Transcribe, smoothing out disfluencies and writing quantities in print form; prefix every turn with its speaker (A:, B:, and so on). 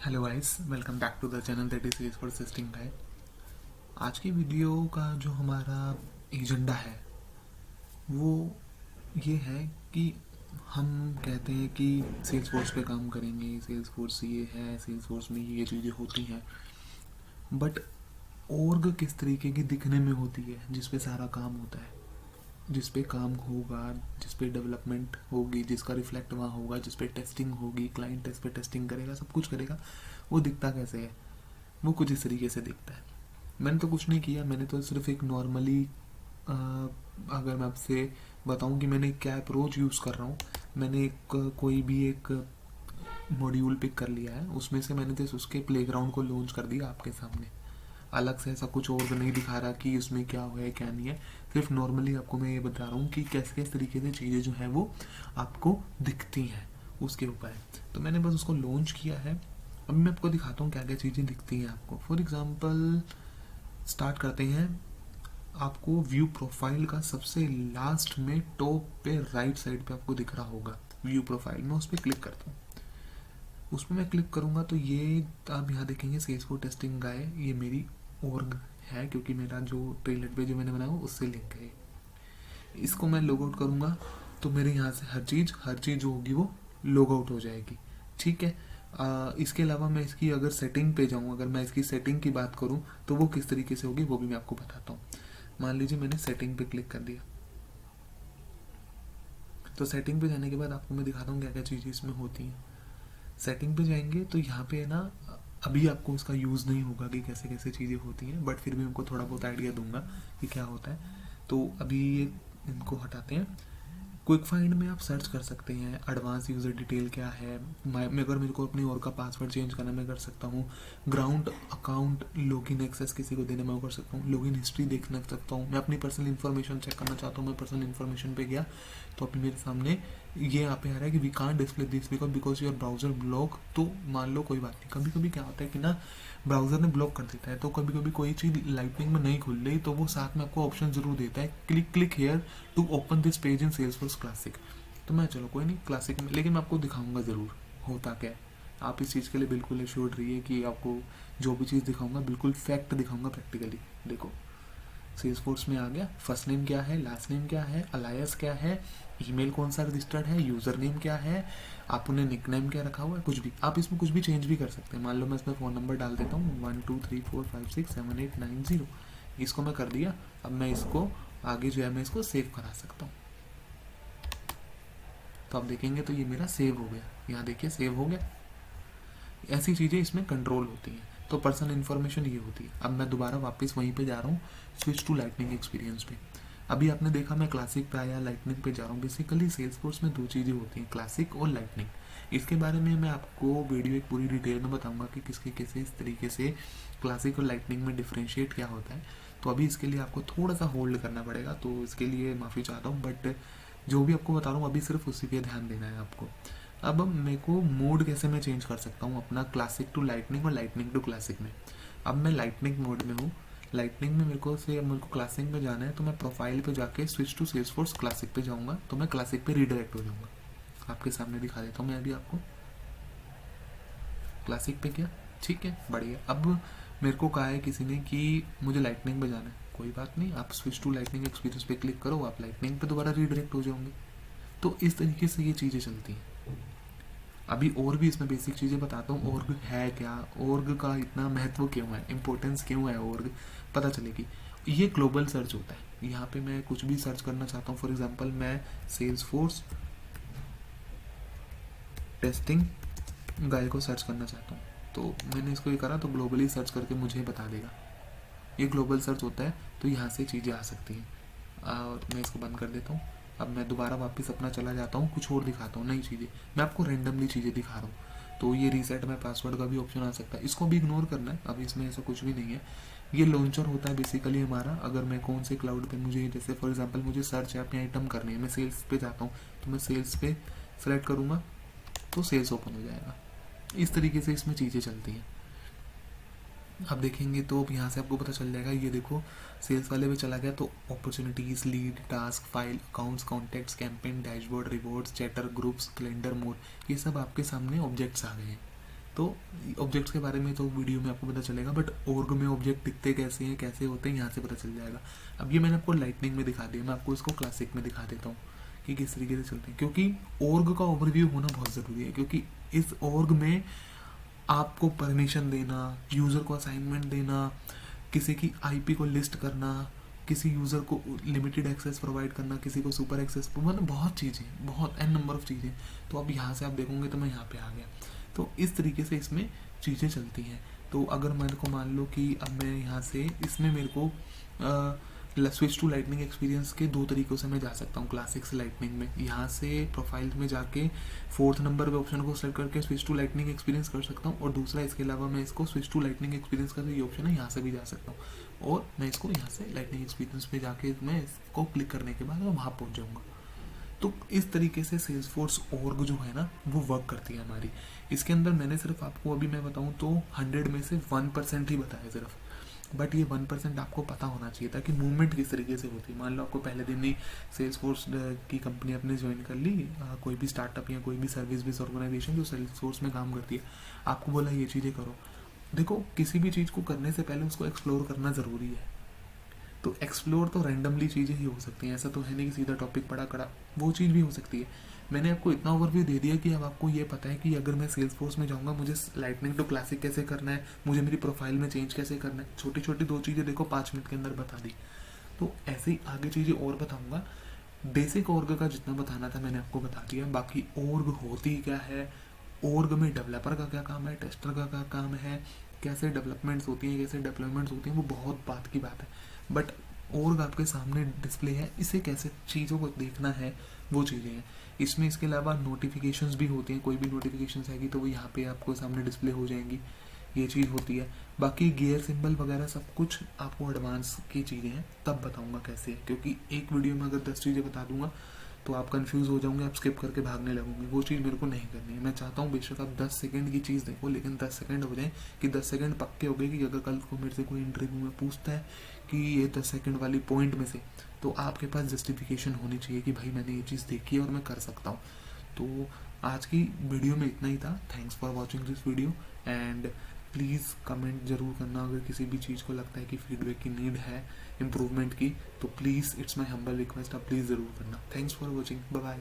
A: Hello guys, welcome back to the channel that is for sisting guide. आज की video का जो हमारा एजेंडा है वो ये है कि हम कहते हैं कि सेल्स फोर्स पे काम करेंगे, सेल्स फोर्स ये है, सेल्स फोर्स में ये चीज़ें होती हैं, बट ऑर्ग किस तरीके की दिखने में होती है जिस पे सारा काम होता है, जिस पे काम होगा, जिस पे डेवलपमेंट होगी, जिसका रिफ्लेक्ट वहाँ होगा, जिस पे टेस्टिंग होगी, क्लाइंट टेस्ट पे टेस्टिंग करेगा, सब कुछ करेगा, वो दिखता कैसे है? वो कुछ इस तरीके से दिखता है। मैंने तो कुछ नहीं किया, मैंने तो सिर्फ एक नॉर्मली अगर मैं आपसे बताऊं कि मैंने क्या अप्रोच यूज़ कर रहा हूँ, मैंने कोई भी एक मॉड्यूल पिक कर लिया है, उसमें से मैंने जैसे उसके प्लेग्राउंड को लॉन्च कर दिया आपके सामने। अलग से ऐसा कुछ और नहीं दिखा रहा कि उसमें क्या हुआ है क्या नहीं है, सिर्फ नॉर्मली आपको मैं ये बता रहा हूँ कि कैसे किस तरीके से चीज़ें जो है वो आपको दिखती हैं, उसके ऊपर है। तो मैंने बस उसको लॉन्च किया है। अब मैं आपको दिखाता हूँ क्या क्या चीज़ें दिखती हैं आपको। फॉर एग्जांपल स्टार्ट करते हैं। आपको व्यू प्रोफाइल का सबसे लास्ट में टॉप पे राइट साइड पे आपको दिख रहा होगा व्यू प्रोफाइल। मैं उस पर क्लिक करता हूँ। उस पर मैं क्लिक करूँगा तो ये आप यहाँ देखेंगे सेल्स फॉर टेस्टिंग गाय, ये मेरी org है क्योंकि मेरा जो ट्रेलर पे जो मैंने बनाया उससे लिंक है। इसको मैं लॉग आउट करूँगा तो मेरे यहाँ से हर चीज़ जो होगी वो लॉग आउट हो जाएगी। ठीक है। इसके अलावा मैं इसकी अगर सेटिंग पे जाऊँ, अगर मैं इसकी सेटिंग की बात करूँ तो वो किस तरीके से होगी वो भी मैं आपको बताता हूँ। मान लीजिए मैंने सेटिंग पे क्लिक कर दिया, तो सेटिंग पे जाने के बाद आपको मैं दिखाता हूँ क्या क्या चीज़ें इसमें होती हैं। सेटिंग पे जाएंगे तो यहाँ पे है ना, अभी आपको उसका यूज़ नहीं होगा कि कैसे कैसे चीज़ें होती हैं, बट फिर भी उनको थोड़ा बहुत आइडिया दूंगा कि क्या होता है। तो अभी ये इनको हटाते हैं। क्विक फाइंड में आप सर्च कर सकते हैं एडवांस यूज़र डिटेल क्या है। मैं अगर मेरे को अपनी और का पासवर्ड चेंज करना मैं कर सकता हूँ। ग्राउंड अकाउंट लॉगिन एक्सेस किसी को देना मैं कर सकता हूँ। लॉगिन हिस्ट्री देखना सकता हूँ। मैं अपनी पर्सनल इन्फॉर्मेशन चेक करना चाहता हूँ, मैं पर्सनल इन्फॉर्मेशन पे गया तो अभी मेरे सामने ये यहाँ पे आ रहा है कि we can't display this because your browser block. तो मान लो कोई बात नहीं, कभी कभी क्या होता है कि ना ब्राउजर ने ब्लॉक कर देता है, तो कभी कभी कोई चीज़ लाइटनिंग में नहीं खुल रही तो वो साथ में आपको ऑप्शन जरूर देता है, click here to open this page in Salesforce classic. तो मैं चलो कोई नहीं क्लासिक में, लेकिन मैं आपको दिखाऊंगा ज़रूर होता क्या है। आप इस चीज़ के लिए बिल्कुल एश्योर्ड रहिए कि आपको जो भी चीज़ दिखाऊंगा बिल्कुल फैक्ट दिखाऊंगा प्रैक्टिकली। देखो सेल्स फोर्स में आ गया, फर्स्ट नेम क्या है, लास्ट नेम क्या है, अलायस क्या है, ईमेल कौन सा रजिस्टर्ड है, यूज़र नेम क्या है, आपने निक नेम क्या रखा हुआ है, कुछ भी आप इसमें कुछ भी चेंज भी कर सकते हैं। मान लो मैं इसमें फ़ोन नंबर डाल देता हूँ 1234567890, इसको मैं कर दिया। अब मैं इसको आगे जो है मैं इसको सेव करा सकता हूँ। तो आप देखेंगे तो ये मेरा सेव हो गया, यहाँ देखिए सेव हो गया। ऐसी चीज़ें इसमें कंट्रोल होती हैं। तो पर्सनल इन्फॉर्मेशन ये होती है। अब मैं दोबारा वापस वहीं पे जा रहा हूँ, स्विच टू लाइटनिंग एक्सपीरियंस पे। अभी आपने देखा मैं क्लासिक पे आया, लाइटनिंग पे जा रहा हूँ। बेसिकली सेल्स फोर्स में दो चीज़ें होती हैं, क्लासिक और लाइटनिंग। इसके बारे में मैं आपको वीडियो एक पूरी डिटेल में बताऊंगा कि किसके कैसे इस तरीके से क्लासिक और लाइटनिंग में डिफ्रेंशिएट क्या होता है। तो अभी इसके लिए आपको थोड़ा सा होल्ड करना पड़ेगा, तो इसके लिए माफ़ी चाहता हूँ, बट जो भी आपको बता रहा हूँ अभी सिर्फ उसी पे ध्यान देना है आपको। अब मेरे को मोड कैसे मैं चेंज कर सकता हूँ अपना क्लासिक टू लाइटनिंग और लाइटनिंग टू क्लासिक में। अब मैं लाइटनिंग मोड में हूँ। लाइटनिंग में मेरे को क्लासिक में जाना है, तो मैं प्रोफाइल पे जाके स्विच टू सेल्सफोर्स क्लासिक पे जाऊँगा, तो मैं क्लासिक पे रीडायरेक्ट हो जाऊँगा। आपके सामने दिखा देता हूँ मैं अभी आपको। क्लासिक पे क्या, ठीक है, बढ़िया। अब मेरे को कहा है किसी ने कि मुझे लाइटनिंग पे जाना है, कोई बात नहीं, आप स्विच टू लाइटनिंग एक्सपीरियंस पे क्लिक करो, आप लाइटनिंग पे दोबारा रीडायरेक्ट हो जाओगे। तो इस तरीके से ये चीज़ें चलती हैं। अभी और भी इसमें बेसिक चीज़ें बताता हूँ। ऑर्ग है क्या, ऑर्ग का इतना महत्व क्यों है, इंपॉर्टेंस क्यों है, ऑर्ग पता चलेगी। ये ग्लोबल सर्च होता है। यहाँ पे मैं कुछ भी सर्च करना चाहता हूँ, फॉर एग्जांपल मैं सेल्स फोर्स टेस्टिंग गाय को सर्च करना चाहता हूँ, तो मैंने इसको ये करा तो ग्लोबली सर्च करके मुझे बता देगा। ये ग्लोबल सर्च होता है, तो यहाँ से चीज़ें आ सकती हैं। और मैं इसको बंद कर देता हूँ। अब मैं दोबारा वापस अपना चला जाता हूँ, कुछ और दिखाता हूँ, नई चीज़ें मैं आपको रेंडमली चीज़ें दिखा रहा हूँ। तो ये रीसेट में पासवर्ड का भी ऑप्शन आ सकता है, इसको भी इग्नोर करना है, अभी इसमें ऐसा कुछ भी नहीं है। ये लॉन्चर होता है बेसिकली हमारा। अगर मैं कौन से क्लाउड पे मुझे, जैसे फॉर एग्जांपल मुझे सर्च ऐप या आइटम करनी है, मैं सेल्स पे जाता हूँ, तो मैं सेल्स पे सेलेक्ट करूँगा तो सेल्स ओपन हो जाएगा। इस तरीके से इसमें चीज़ें चलती हैं। आप देखेंगे तो अब यहाँ से आपको पता चल जाएगा। ये देखो सेल्स वाले पे चला गया तो opportunities, lead, task, file, accounts, contacts, campaign, dashboard, rewards, chatter, groups, calendar, mode, ये सब आपके सामने ऑब्जेक्ट्स आ गए हैं। तो ऑब्जेक्ट्स के बारे में तो वीडियो में आपको पता चलेगा, बट ओर्ग में ऑब्जेक्ट दिखते कैसे हैं, कैसे होते हैं, यहाँ से पता चल जाएगा। अब ये मैंने आपको लाइटनिंग में दिखा दिया, मैं आपको इसको क्लासिक में दिखा देता हूँ कि किस तरीके से चलते हैं, क्योंकि ओर्ग का ओवरव्यू होना बहुत ज़रूरी है। क्योंकि इस ओर्ग में आपको परमिशन देना, यूज़र को असाइनमेंट देना, किसी की आईपी को लिस्ट करना, किसी यूज़र को लिमिटेड एक्सेस प्रोवाइड करना, किसी को सुपर एक्सेस, मतलब बहुत चीज़ें, बहुत एन नंबर ऑफ चीज़ें। तो अब यहाँ से आप देखोगे तो मैं यहाँ पे आ गया। तो इस तरीके से इसमें चीज़ें चलती हैं। तो अगर मेरे को मान लो कि अब मैं यहाँ से इसमें मेरे को स्विच टू लाइटनिंग एक्सपीरियंस के दो तरीक़ों से मैं जा सकता हूँ क्लासिक से लाइटनिंग में। यहाँ से प्रोफाइल में जाके 4th नंबर पे ऑप्शन को सेलेक्ट करके स्विच टू लाइटनिंग एक्सपीरियंस कर सकता हूँ, और दूसरा इसके अलावा मैं इसको स्विच टू लाइटनिंग एक्सपीरियंस का जो ये ऑप्शन है यहाँ से भी जा सकता हूँ, और मैं इसको यहाँ से लाइटनिंग एक्सपीरियंस पे जाके मैं इसको क्लिक करने के बाद मैं वहाँ पहुँच जाऊँगा। तो इस तरीके से सेल्सफोर्स ओर्ग जो है ना वो वर्क करती है हमारी। इसके अंदर मैंने सिर्फ आपको अभी मैं बताऊं तो 100 में से 1% ही बताया सिर्फ, बट ये 1% आपको पता होना चाहिए ताकि मूवमेंट किस तरीके से होती है। मान लो आपको पहले दिन ही सेल्सफोर्स की कंपनी अपने ज्वाइन कर ली, कोई भी स्टार्टअप या कोई भी सर्विस बेस्ड ऑर्गेनाइजेशन जो सेल्सफोर्स में काम करती है, आपको बोला ये चीज़ें करो। देखो, किसी भी चीज़ को करने से पहले उसको एक्सप्लोर करना ज़रूरी है। तो एक्सप्लोर तो रैंडमली चीज़ें ही हो सकती हैं, ऐसा तो है नहीं कि सीधा टॉपिक पढ़ा करा, वो चीज़ भी हो सकती है। मैंने आपको इतना ओवरव्यू दे दिया कि अब आपको ये पता है कि अगर मैं सेल्स फोर्स में जाऊँगा मुझे लाइटनिंग टू क्लासिक कैसे करना है, मुझे मेरी प्रोफाइल में चेंज कैसे करना है। छोटी छोटी 2 चीज़ें देखो 5 मिनट के अंदर बता दी। तो ऐसे ही आगे चीज़ें और बताऊँगा। बेसिक ऑर्ग का जितना बताना था मैंने आपको बता दिया। बाकी ऑर्ग होती क्या है, ऑर्ग में डेवलपर का क्या काम है, टेस्टर का क्या काम है, कैसे डेवलपमेंट्स होती हैं, कैसे डिप्लॉयमेंट्स होती हैं, वो बहुत बात की बात है। बट ऑर्ग आपके सामने डिस्प्ले है, इसे कैसे चीज़ों को देखना है वो चीज़ें हैं इसमें। इसके अलावा नोटिफिकेशंस भी होती हैं, कोई भी नोटिफिकेशंस आएगी तो वो यहाँ पे आपको सामने डिस्प्ले हो जाएंगी, ये चीज़ होती है। बाकी गियर सिंबल वगैरह सब कुछ आपको एडवांस की चीज़ें हैं, तब बताऊंगा कैसे है। क्योंकि एक वीडियो में अगर 10 चीज़ें बता दूंगा तो आप कंफ्यूज हो जाओगे, आप स्किप करके भागने लगोगे। वो चीज़ मेरे को नहीं करनी है। मैं चाहता हूँ बेशक आप 10 सेकंड की चीज़ देखो, लेकिन 10 सेकंड हो जाए कि 10 सेकंड पक्के हो गए कि अगर कल को मेरे से कोई इंटरव्यू में पूछता है कि ये 10 सेकंड वाली पॉइंट में से, तो आपके पास जस्टिफिकेशन होनी चाहिए कि भाई मैंने ये चीज़ देखी है और मैं कर सकता हूँ। तो आज की वीडियो में इतना ही था। Thanks for watching this video, and please comment ज़रूर करना अगर किसी भी चीज़ को लगता है कि फीडबैक की नीड है इम्प्रूवमेंट की, तो please, it's my humble request, आप प्लीज़ ज़रूर करना। Thanks for watching, bye bye.